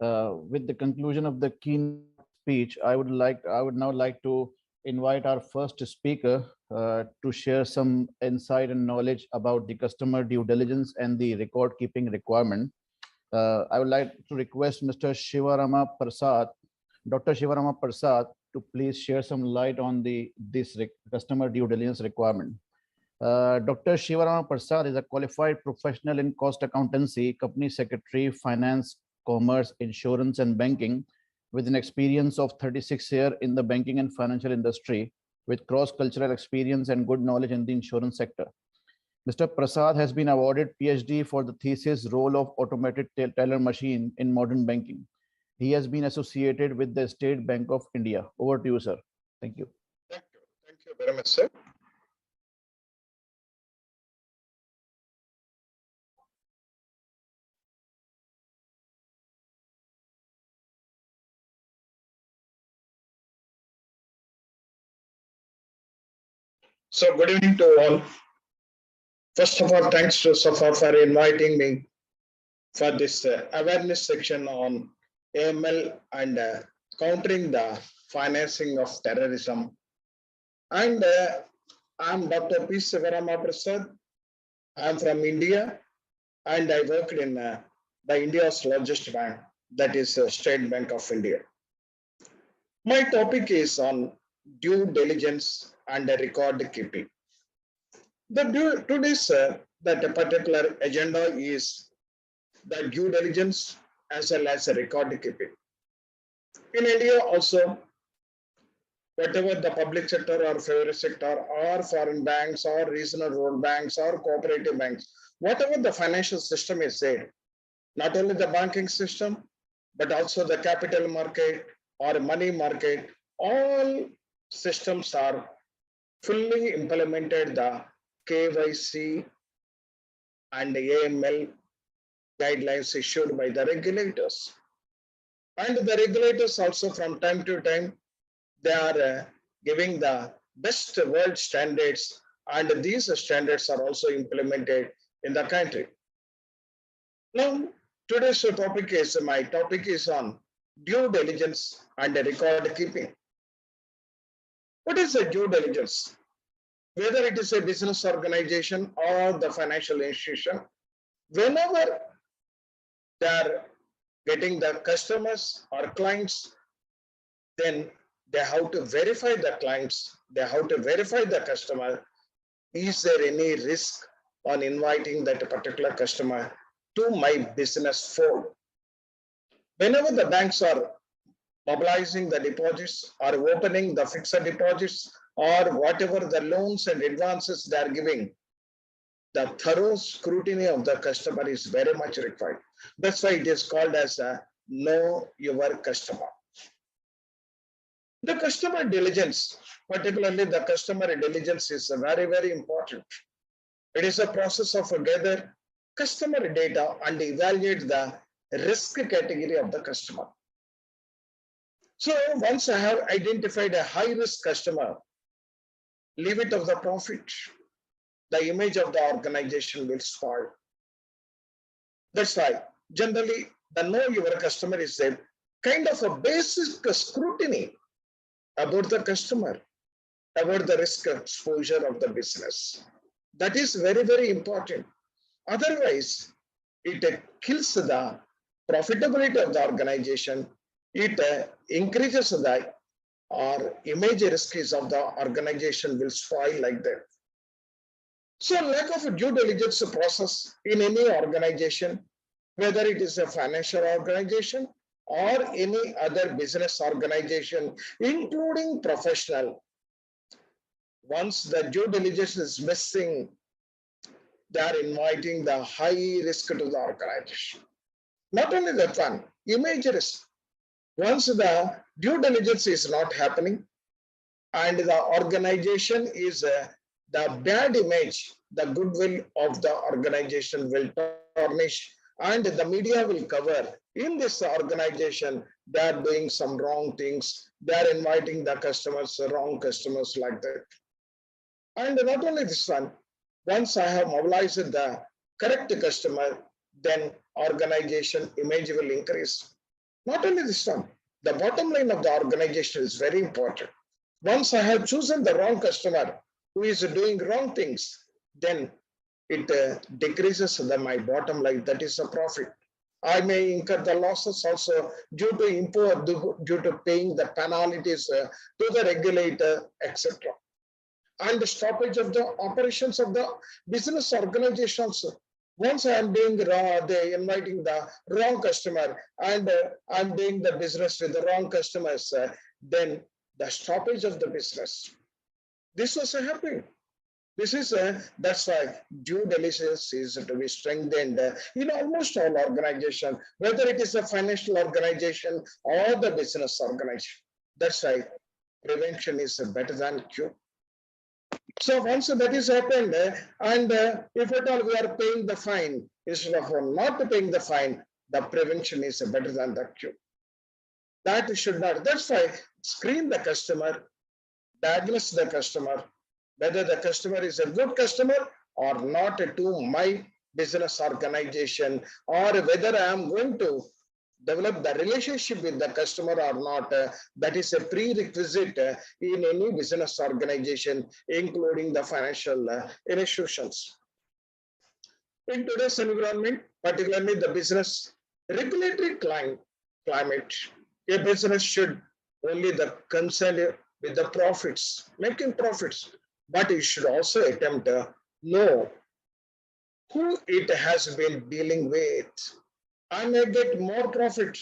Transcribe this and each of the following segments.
With the conclusion of the keynote speech, I would now like to invite our first speaker to share some insight and knowledge about the customer due diligence and the record keeping requirement. I would like to request Mr. Shivarama Prasad, Dr. Shivarama Prasad, to please share some light on this customer due diligence requirement. Dr. Shivarama Prasad is a qualified professional in cost accountancy, company secretary, finance, commerce, insurance, and banking, with an experience of 36 years in the banking and financial industry, with cross-cultural experience and good knowledge in the insurance sector. Mr. Prasad has been awarded PhD for the thesis role of automated teller machine in modern banking. He has been associated with the State Bank of India. Over to you, sir. Thank you. Thank you. Thank you very much, sir. So good evening to all. First of all, thanks to Safa for inviting me for this awareness section on AML and countering the financing of terrorism. And I'm Dr. P. Sivarama Prasad. I'm from India and I worked in the India's largest bank, that is State Bank of India. My topic is on due diligence and record keeping. Today's that particular agenda is the due diligence as well as record keeping. In India also, whatever the public sector or private sector or foreign banks or regional rural banks or cooperative banks, whatever the financial system is there, not only the banking system, but also the capital market or money market, all systems are fully implemented the KYC and AML guidelines issued by the regulators. And the regulators also from time to time, they are giving the best world standards, and these standards are also implemented in the country. Now, today's topic is, my topic is on due diligence and record keeping. What is a due diligence? Whether it is a business organization or the financial institution, whenever they are getting the customers or clients, then they have to verify the clients, they have to verify the customer. Is there any risk on inviting that particular customer to my business fold? Whenever the banks are mobilizing the deposits or opening the fixed deposits or whatever the loans and advances they are giving, the thorough scrutiny of the customer is very much required. That's why it is called as a know your customer. The customer diligence, particularly the customer diligence, is very, very important. It is a process of gather customer data and evaluate the risk category of the customer. So once I have identified a high risk customer, leave it of the profit, the image of the organization will spoil. That's why generally the know your customer is a kind of a basic scrutiny about the customer, about the risk exposure of the business. That is very, very important. Otherwise, it kills the profitability of the organization. It increases the image risks of the organization will spoil like that. So lack of a due diligence process in any organization, whether it is a financial organization or any other business organization, including professional, once the due diligence is missing, they are inviting the high risk to the organization. Not only that one, image risk. Once the due diligence is not happening and the organization is the bad image, the goodwill of the organization will tarnish and the media will cover. In this organization, they are doing some wrong things. They are inviting the customers, wrong customers like that. And not only this one, once I have mobilized the correct customer, then organization image will increase. Not only this one, the bottom line of the organization is very important. Once I have chosen the wrong customer who is doing wrong things, then it decreases my bottom line, that is a profit. I may incur the losses also due to paying the penalties to the regulator, etc. And the stoppage of the operations of the business organizations. Once I am doing they inviting the wrong customer and I'm doing the business with the wrong customers, then the stoppage of the business. This was happening. This is that's why due diligence is to be strengthened in almost all organization, whether it is a financial organization or the business organization. That's why prevention is better than cure. So once that is happened, and if at all we are paying the fine, instead of not paying the fine, the prevention is better than the cure. That should not. That's why screen the customer, diagnose the customer, whether the customer is a good customer or not to my business organization, or whether I am going to develop the relationship with the customer or not. That is a prerequisite in any business organization, including the financial institutions. In today's environment, particularly the business regulatory climate, a business should only the concern with the profits, making profits, but it should also attempt to know who it has been dealing with. I may get more profit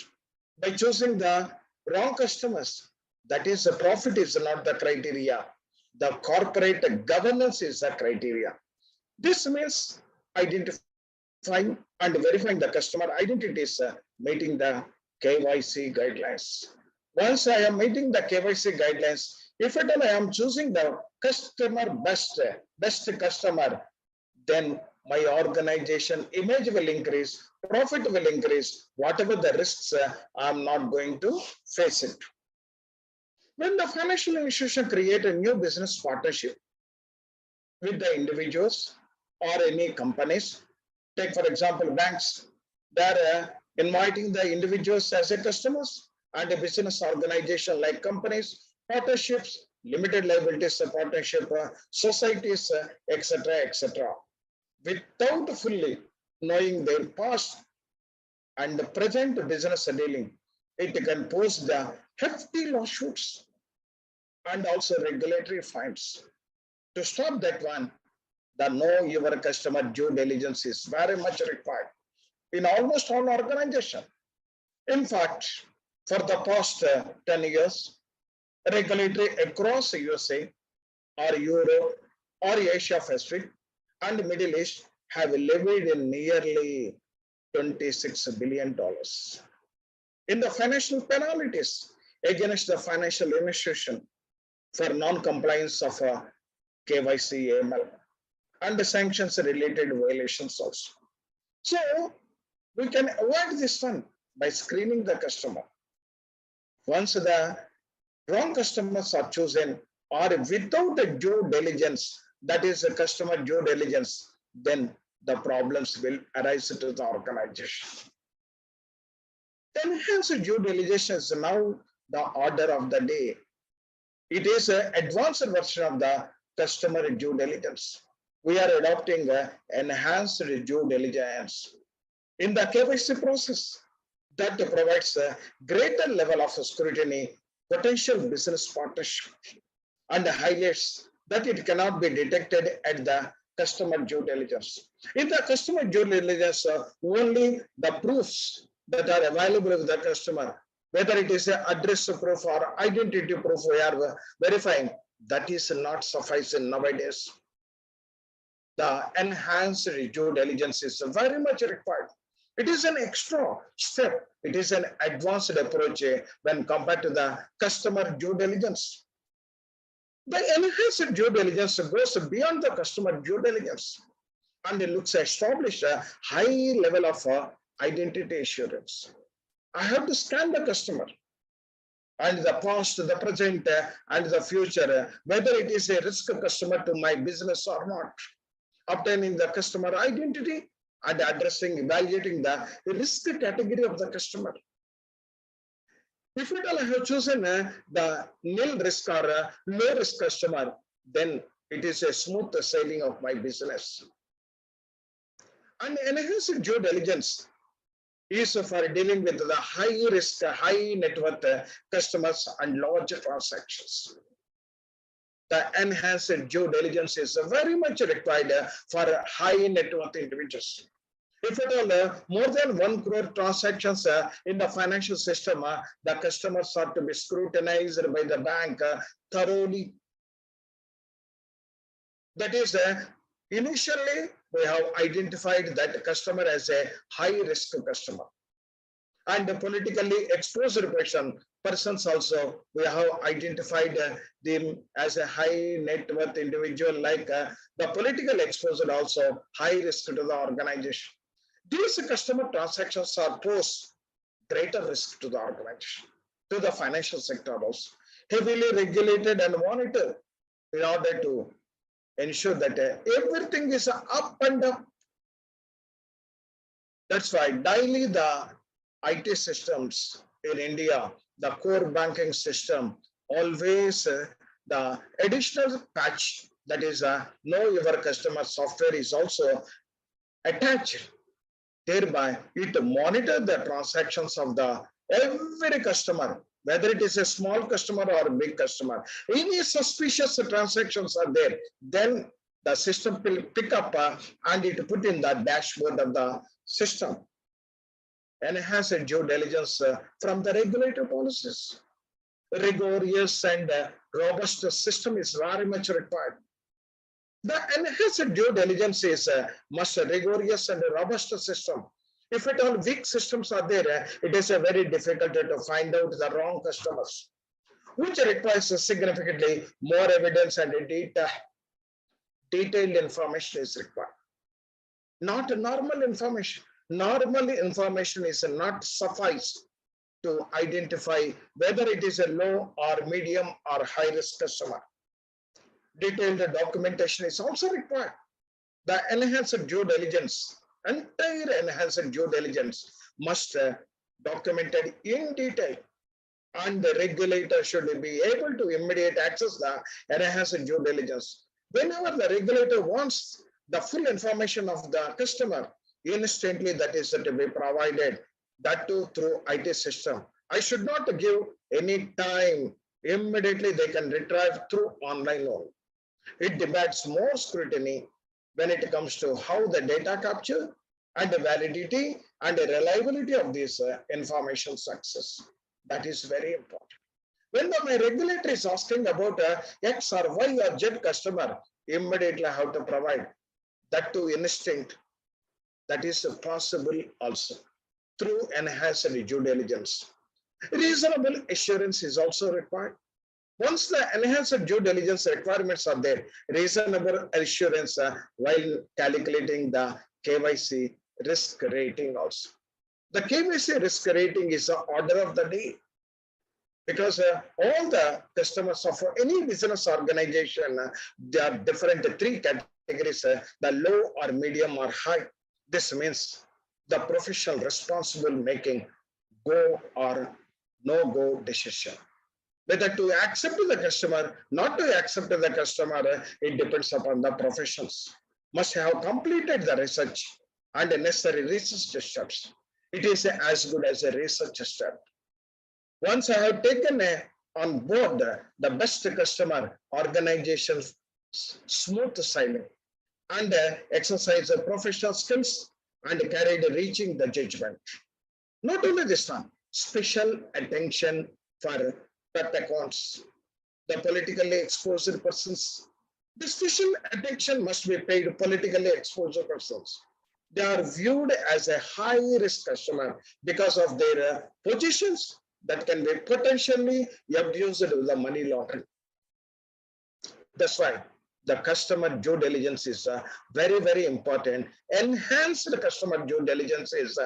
by choosing the wrong customers. That is, the profit is not the criteria. The corporate governance is the criteria. This means identifying and verifying the customer identities, meeting the KYC guidelines. Once I am meeting the KYC guidelines, if at all I am choosing the customer best customer, then my organization image will increase, profit will increase, whatever the risks, I'm not going to face it. When the financial institution create a new business partnership with the individuals or any companies, take for example banks, they're inviting the individuals as a customers and a business organization like companies, partnerships, limited liabilities partnership, societies, etc., etc. Without fully knowing their past and the present business dealing, it can pose the hefty lawsuits and also regulatory fines. To stop that one, the know your customer due diligence is very much required in almost all organizations. In fact, for the past 10 years, regulatory across USA or Europe or Asia Pacific and Middle East have levied in nearly $26 billion in the financial penalties against the financial institution for non-compliance of KYC AML and the sanctions related violations also. So we can avoid this one by screening the customer. Once the wrong customers are chosen or without the due diligence, that is a customer due diligence, then the problems will arise to the organization. Enhanced due diligence is now the order of the day. It is an advanced version of the customer due diligence. We are adopting enhanced due diligence in the KYC process that provides a greater level of scrutiny, potential business partnership, and highlights that it cannot be detected at the customer due diligence. In the customer due diligence, only the proofs that are available with the customer, whether it is an address proof or identity proof we are verifying, that is not sufficient nowadays. The enhanced due diligence is very much required. It is an extra step. It is an advanced approach when compared to the customer due diligence. The enhanced due diligence goes beyond the customer due diligence and it looks to establish a high level of identity assurance. I have to scan the customer and the past, the present, and the future, whether it is a risk customer to my business or not. Obtaining the customer identity and addressing, evaluating the risk category of the customer. If at all I have chosen the nil risk or low risk customer, then it is a smooth sailing of my business. And enhanced due diligence is for dealing with the high risk, high net worth customers and large transactions. The enhanced due diligence is very much required for high net worth individuals. If at all more than 1 crore transactions in the financial system, the customers are to be scrutinized by the bank thoroughly. That is, initially we have identified that customer as a high risk customer. And the politically exposed persons also, we have identified them as a high net worth individual, like the political exposure also high risk to the organization. These customer transactions are pose greater risk to the organization, to the financial sector also, heavily regulated and monitored in order to ensure that everything is up and up. That's why daily the IT systems in India, the core banking system, always the additional patch, that is know your customer software, is also attached. Thereby, it monitors the transactions of the every customer, whether it is a small customer or a big customer. Any suspicious transactions are there, then the system will pick up and it put in the dashboard of the system. Enhance due diligence from the regulator policies. Rigorous and robust system is very much required. The enhanced due diligence is must rigorous and robust system. If at all weak systems are there, it is very difficult to find out the wrong customers, which requires significantly more evidence and detailed information is required. Not normal information. Normal information is not suffice to identify whether it is a low or medium or high risk customer. Detailed documentation is also required. The enhanced due diligence, entire enhanced due diligence must documented in detail, and the regulator should be able to immediate access the enhanced due diligence. Whenever the regulator wants the full information of the customer, instantly that is to be provided, that too through IT system. I should not give any time. Immediately they can retrieve through online only. It demands more scrutiny when it comes to how the data capture and the validity and the reliability of this information success. That is very important. When my regulator is asking about X or Y or Z customer, immediately I have to provide that to instinct. That is possible also through enhanced due diligence. Reasonable assurance is also required. Once the enhanced due diligence requirements are there, reasonable assurance while calculating the KYC risk rating also. The KYC risk rating is the order of the day, because all the customers of any business organization, there are different three categories, the low or medium or high. This means the professional responsible making go or no go decision. Whether to accept the customer, not to accept the customer, it depends upon the professionals. Must have completed the research and the necessary research steps. It is as good as a research step. Once I have taken on board the best customer organization, smooth sailing, and exercise professional skills and carried reaching the judgment. Not only this one, special attention for pet accounts, the politically exposed persons. The special attention must be paid to politically exposed persons. They are viewed as a high risk customer because of their positions that can be potentially abused with the money laundering. That's why the customer due diligence is very, very important. Enhanced customer due diligence is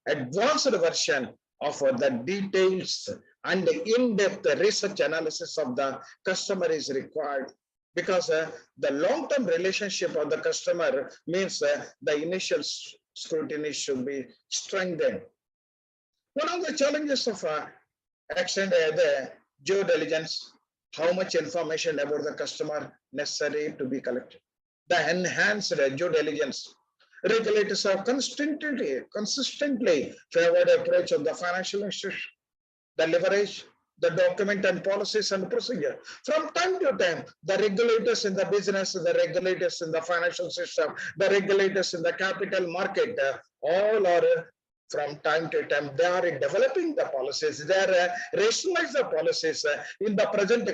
advanced version of the details and the in-depth research analysis of the customer is required, because the long-term relationship of the customer means the initial scrutiny should be strengthened. One of the challenges of extend the due diligence, how much information about the customer necessary to be collected. The enhanced due diligence. Regulators have consistently favored approach of the financial institution, the leverage, the document and policies and procedure. From time to time, the regulators in the business, the regulators in the financial system, the regulators in the capital market, all are from time to time, they are developing the policies, they are rationalize the policies in the present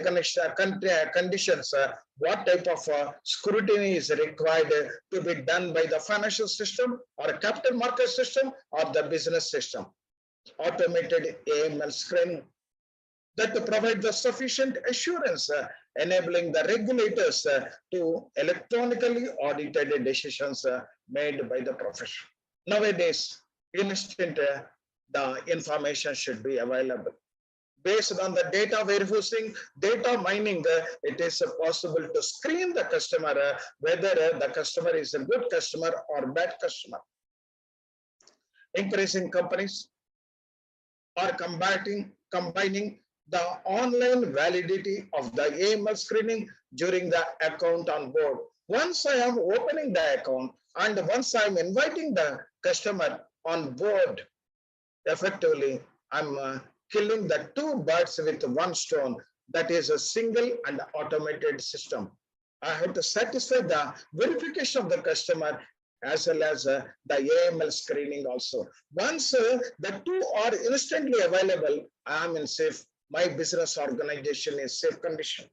conditions, what type of scrutiny is required to be done by the financial system or capital market system or the business system. Automated AML screening that provide the sufficient assurance, enabling the regulators to electronically audited decisions made by the profession. Nowadays, instant the information should be available. Based on the data warehousing, data mining, it is possible to screen the customer whether the customer is a good customer or bad customer. Increasing companies are combining the online validity of the AML screening during the account on board. Once I am opening the account and once I am inviting the customer on board, effectively, I'm killing the two birds with one stone. That is a single and automated system. I have to satisfy the verification of the customer as well as the AML screening also. Once the two are instantly available, I am in safe. My business organization is safe condition.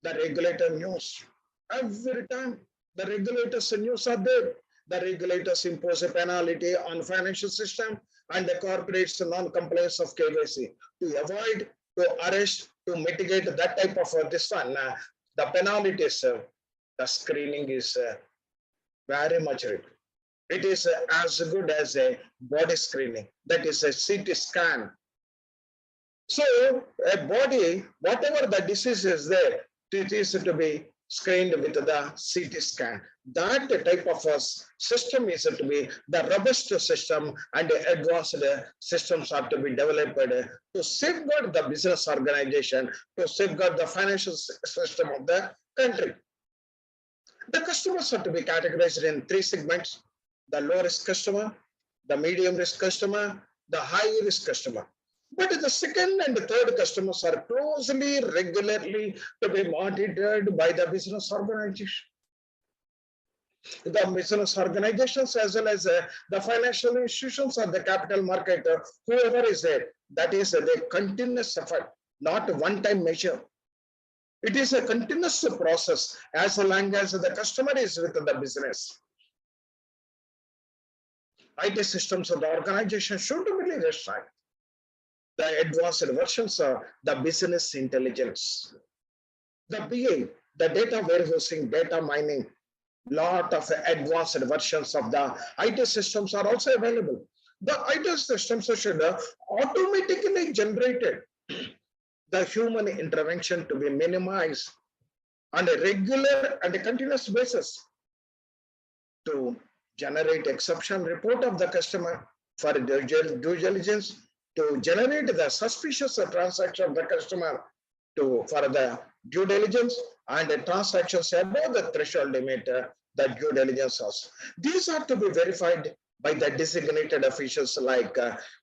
The regulator news. Every time the regulators news are there. The regulators impose a penalty on financial system and the corporates non-compliance of KYC to avoid, to arrest, to mitigate that type of this one. The penalties, the screening is very much real. It is as good as a body screening. That is a CT scan. So a body, whatever the disease is there, it is to be screened with the CT scan. That type of a system is to be the robust system and advanced systems are to be developed to safeguard the business organization, to safeguard the financial system of the country. The customers are to be categorized in three segments: the low risk customer, the medium risk customer, the high risk customer. But the second and the third customers are closely, regularly to be monitored by the business organization. The business organizations as well as the financial institutions or the capital market, whoever is there, that is a continuous effort, not a one-time measure. It is a continuous process as long as the customer is with the business. IT systems of the organization should be refined. The advanced versions are the business intelligence. The BA, the data warehousing, data mining, lot of advanced versions of the IT systems are also available. The IT systems should automatically generated the human intervention to be minimized on a regular and a continuous basis to generate exception report of the customer for due diligence, to generate the suspicious transaction of the customer for the due diligence and the transactions above the threshold limit, the due diligence also. These are to be verified by the designated officials like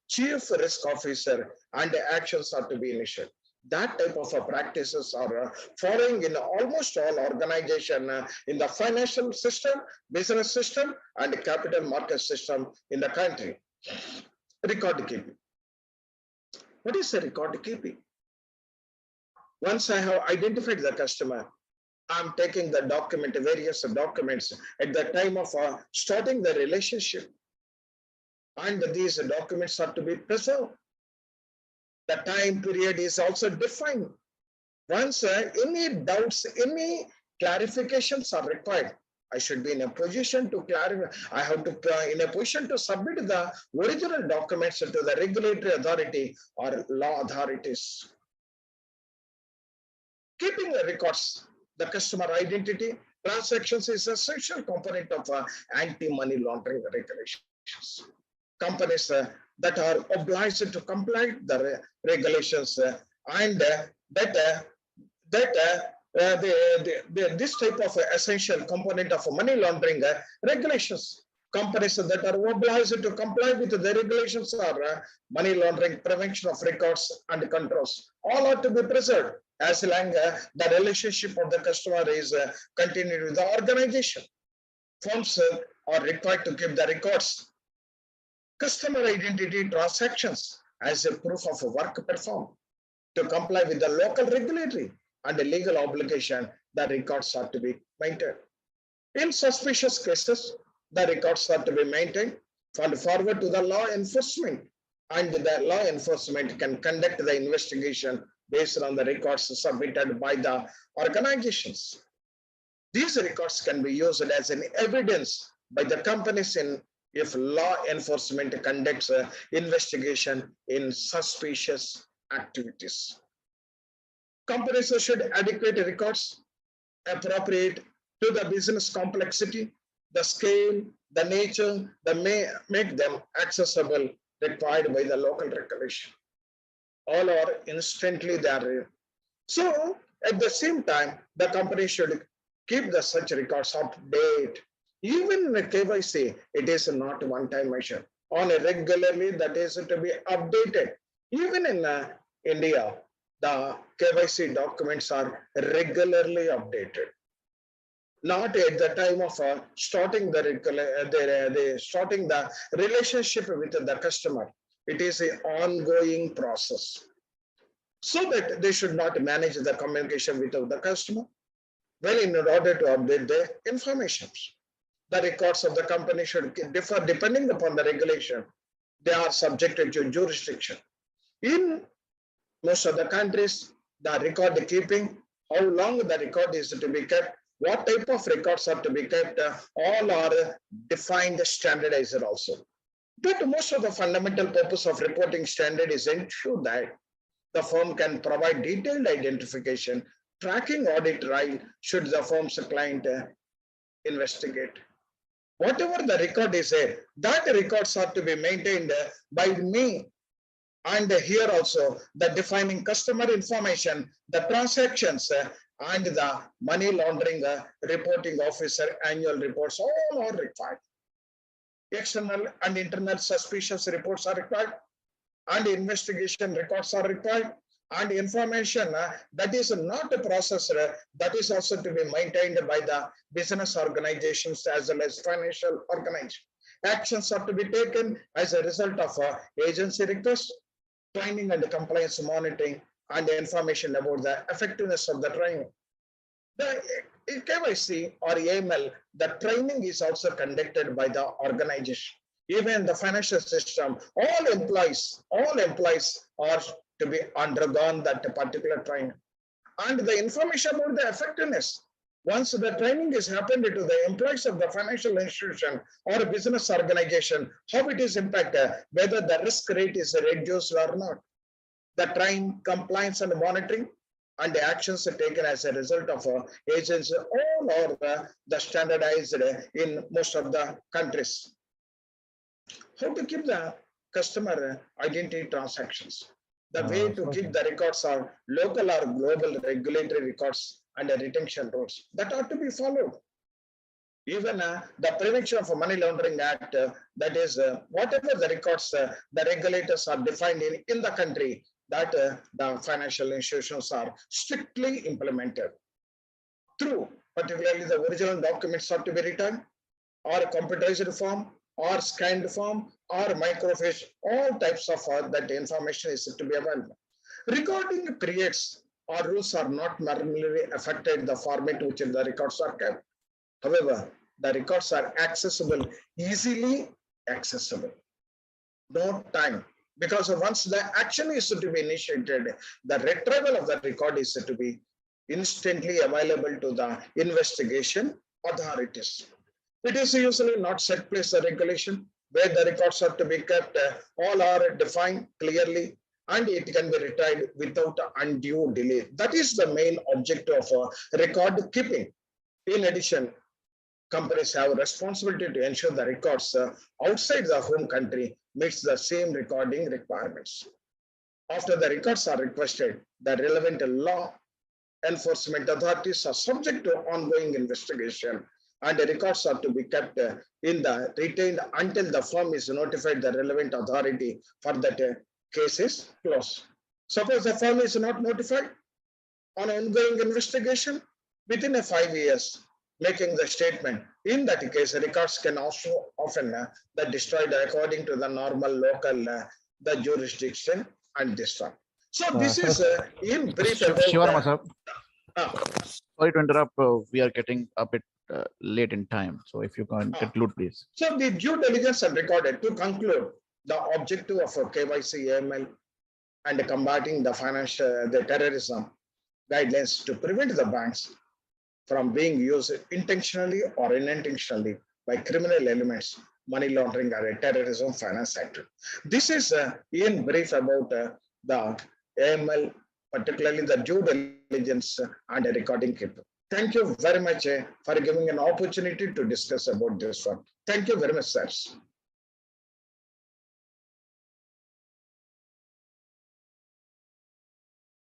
chief risk officer, and the actions are to be initiated. That type of practices are following in almost all organization in the financial system, business system, and capital market system in the country. Record keeping. What is a record keeping? Once I have identified the customer, I'm taking the document, various documents at the time of starting the relationship. And these documents are to be preserved. The time period is also defined. Once any doubts, any clarifications are required, I should be in a position to clarify. I have to in a position to submit the original documents to the regulatory authority or law authorities. Keeping the records, the customer identity, transactions is an essential component of anti-money laundering regulations. Companies that are obliged to comply the regulations and that this type of essential component of money laundering regulations. Companies that are obliged to comply with the regulations are money laundering, prevention of records and controls. All are to be preserved as long as the relationship of the customer is continued with the organization. Firms are required to keep the records, customer identity transactions as a proof of work performed. To comply with the local regulatory and the legal obligation, the records are to be maintained. In suspicious cases, the records are to be maintained and forward to the law enforcement, and the law enforcement can conduct the investigation based on the records submitted by the organizations. These records can be used as an evidence by the companies in if law enforcement conducts an investigation in suspicious activities. Companies should adequate records appropriate to the business complexity, the scale, the nature, that may make them accessible required by the local regulation. All are instantly there. So at the same time, the company should keep the such records up to date. Even in the KYC, it is not a one-time measure. On a regularly, that is to be updated. Even in India, the KYC documents are regularly updated. Not at the time of starting starting the relationship with the customer. It is an ongoing process, so that they should not manage the communication with the customer. Well, in order to update the information, the records of the company should differ depending upon the regulation. They are subjected to jurisdiction. In most of the countries, the record keeping, how long the record is to be kept, what type of records are to be kept, all are defined, standardized also. But most of the fundamental purpose of reporting standard is ensure that the firm can provide detailed identification, tracking audit right should the firm's client investigate. Whatever the record is there, that records are to be maintained by me. And here also, the defining customer information, the transactions, and the money laundering reporting officer annual reports, all are required. External and internal suspicious reports are required, and investigation records are required, and information that is not a processor, that is also to be maintained by the business organizations as well as financial organizations. Actions are to be taken as a result of agency requests, training and compliance monitoring, and information about the effectiveness of the training. The KYC or AML, the training is also conducted by the organization. Even the financial system, all employees are to be undergone that particular training. And the information about the effectiveness, once the training is happened to the employees of the financial institution or business organization, how it is impacted, whether the risk rate is reduced or not. The train compliance and monitoring and the actions are taken as a result of agents, all are the standardized in most of the countries. How to keep the customer identity transactions? The way to keep the records are local or global regulatory records and the retention rules that are to be followed. Even the Prevention of Money Laundering Act, that is whatever the records the regulators are defined in the country, that the financial institutions are strictly implemented. Through particularly the original documents are to be returned, or computerized form, or scanned form, or microfiche, all types of that information is to be available. Recording periods or rules are not merely affected the format which the records are kept. However, the records are accessible, easily accessible. No time, because once the action is to be initiated, the retrieval of the record is to be instantly available to the investigation authorities. It is usually not set place regulation where the records are to be kept, all are defined clearly, and it can be retrieved without undue delay. That is the main objective of record keeping. In addition, companies have a responsibility to ensure the records outside the home country meets the same recording requirements. After the records are requested, the relevant law enforcement authorities are subject to ongoing investigation, and the records are to be kept in the retained until the firm is notified the relevant authority for that case is closed. Suppose the firm is not notified on ongoing investigation within a 5 years, making the statement. In that case, records can also often be destroyed according to the normal local the jurisdiction and this one. So this Sir, is in brief about Shivarama sir, uh, sorry to interrupt. We are getting a bit late in time. So if you can conclude, please. so the due diligence and recorded to conclude the objective of KYC AML and combating the financial the terrorism guidelines to prevent the banks from being used intentionally or unintentionally by criminal elements, money laundering or a terrorism finance sector. This is in brief about the AML, particularly the due diligence and a recording keeper. Thank you very much for giving an opportunity to discuss about this one. Thank you very much, sir.